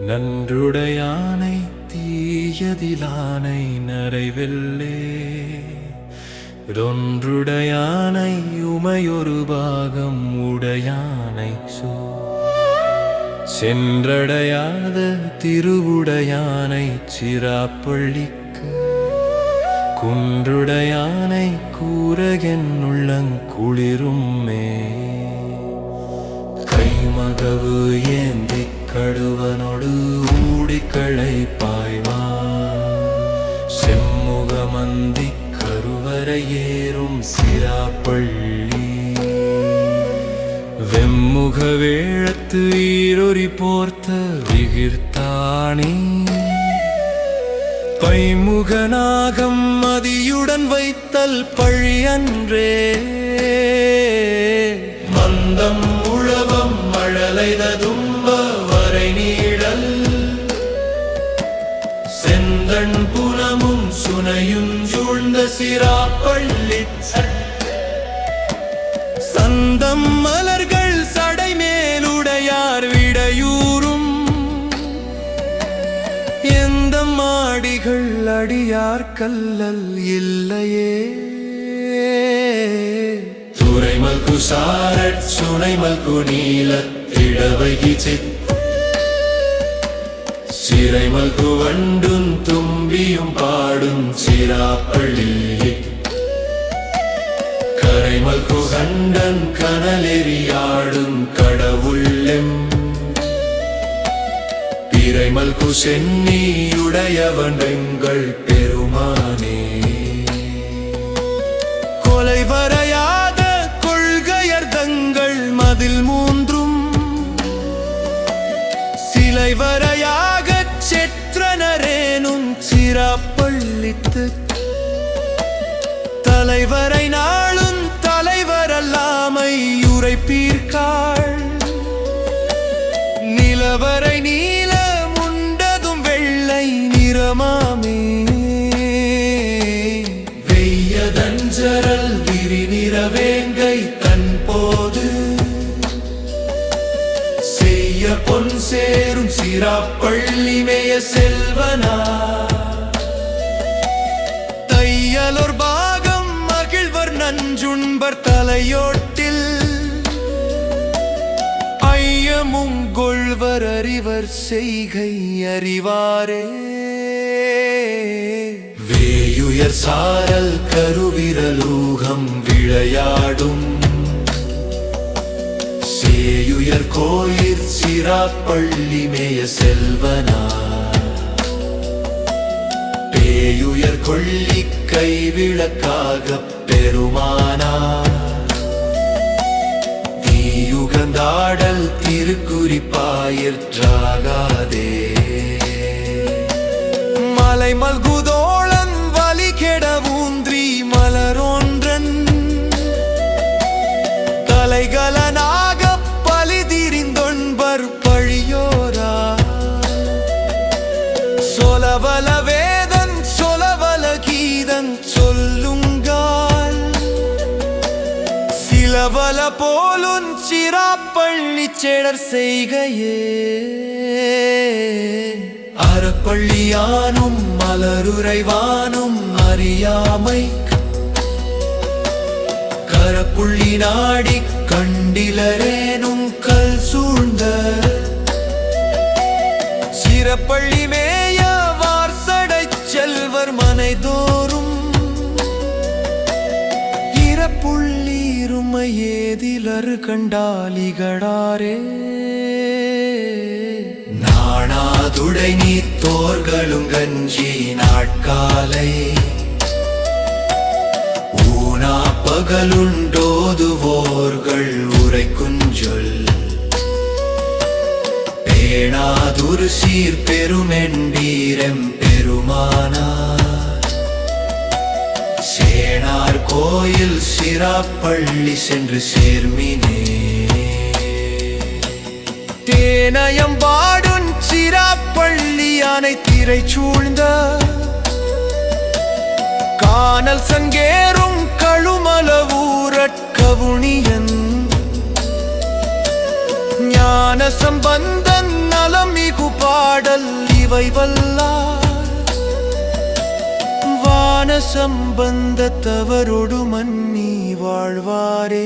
நன்றுடையானை தீயதிலானை நரைவெல்லே ரொன்றுடையானை உமையொரு பாகம் உடையானை சென்றடையாத திருவுடையானை சிராப்பள்ளிக்கு குன்றுடையானை கூறகென் உள்ளங்குளிரும்மே கைமகவு ஏந்தி கடுவனொடு ஊடிக்களை பாய்வான் செம்முகமந்தி கருவறை ஏறும் சிராப்பள்ளி வெம்முக வேழத்து ஈரொரி போர்த்த விகிர்த்தானே பைமுகநாகம் மதியுடன் வைத்தல் பழியன்றே மந்தம் உழவம் மழலைதும்ப வரை நீழல் செந்தன் புனமும் சுனையும் சூழ்ந்த சிராப்பள்ளி சந்தம் மலர்கள் சடைமேலுடையார் விடையூறும் எந்த மாடிகள் அடியார் கல்லல் இல்லையே துறைமல்கு சாரட் சுனைமல்கு நீலத் இடவகிச்சித் சிறைமல்கு வண்டும் தும்பியும் பாடும் சிராப்பள்ளி கரைமல்கு கண்டன் கனலெறியாடும் கடவுள்ளெம் பிறைமல்கு சென்னியுடையவன் எங்கள் பெருமானே கொலை வரையாத கொள்கையர்தங்கள் மதில் மூன்றும் சிலை வரையாகச் செற்றனரேனும் சிராப்பள்ளித்து தலைவரை நாளும் தலைவரல்லாமை உரைப்பீர்காள் நிலவரை நீல முண்டதும் வெள்ளை நிறமாமே வெய்யதஞ்சரல் விரி நிறவேங்கை தன் போது செய்ய பொன் சேரும் சிராப்பள்ளி மேய செல்வனா தையலோர் பாகம் மகிழ்வர் நஞ்சுண்பர் தலையோட்டில் ஐயமும் கொள்வர் அறிவர் செய்கை அறிவாரே வேயுயர் சாரல் கருவிரலூகம் விளையாடும் சேயுயர் கோயிற் சிராப்பள்ளி மேய செல்வனா பேயுயர் கொள்ளி கைவிளக்காகப் பெருமானா தீயுகந்தாடல் திருக்குறிப்பாயிற்றாகாதே மலை மல்குதோளன் வலி கெட ஊன்றி மலரொன்றன் தலைகலனாக பலிதிரிந்தொன்பர் பழியோரா சொலவல வேதன் சொலவல கீதன் சொல்லுங்கால் சிலவல போலுன் சிராப்பள்ளி செடர் செய்கையே அறப்பள்ளியானும் மலருறைவானும் அறியாமை கரப்புள்ளி நாடி கண்டிலரேனும் கல் சூழ்ந்த சிரப்பள்ளி மேய வார்சடை செல்வர் மனைதோறும் இறப்புள்ளி இருமையேதிலரு கண்டாலிகடாரே நாணாதுடை நீத்தோர்களும் கஞ்சி நாட்காலை ஊனா பகலுண்டோதுவோர்கள் உரைக்குஞ்சொல் பேணாதுரு சீர் பெருமென்பீரெம் பெருமானார் சேனார் கோயில் சிராப்பள்ளி சென்று சேர்மினே தேனயம் பாடும் சிராப்பள்ளி யானை திரை சூழ்ந்த கானல் சங்கேறும் கழுமல ஊரட்கவுனியன் ஞான சம்பந்தன் நலமிகு பாட அவை வல்லார் வான சம்பந்த தவறொடு மன்னி வாழ்வாரே.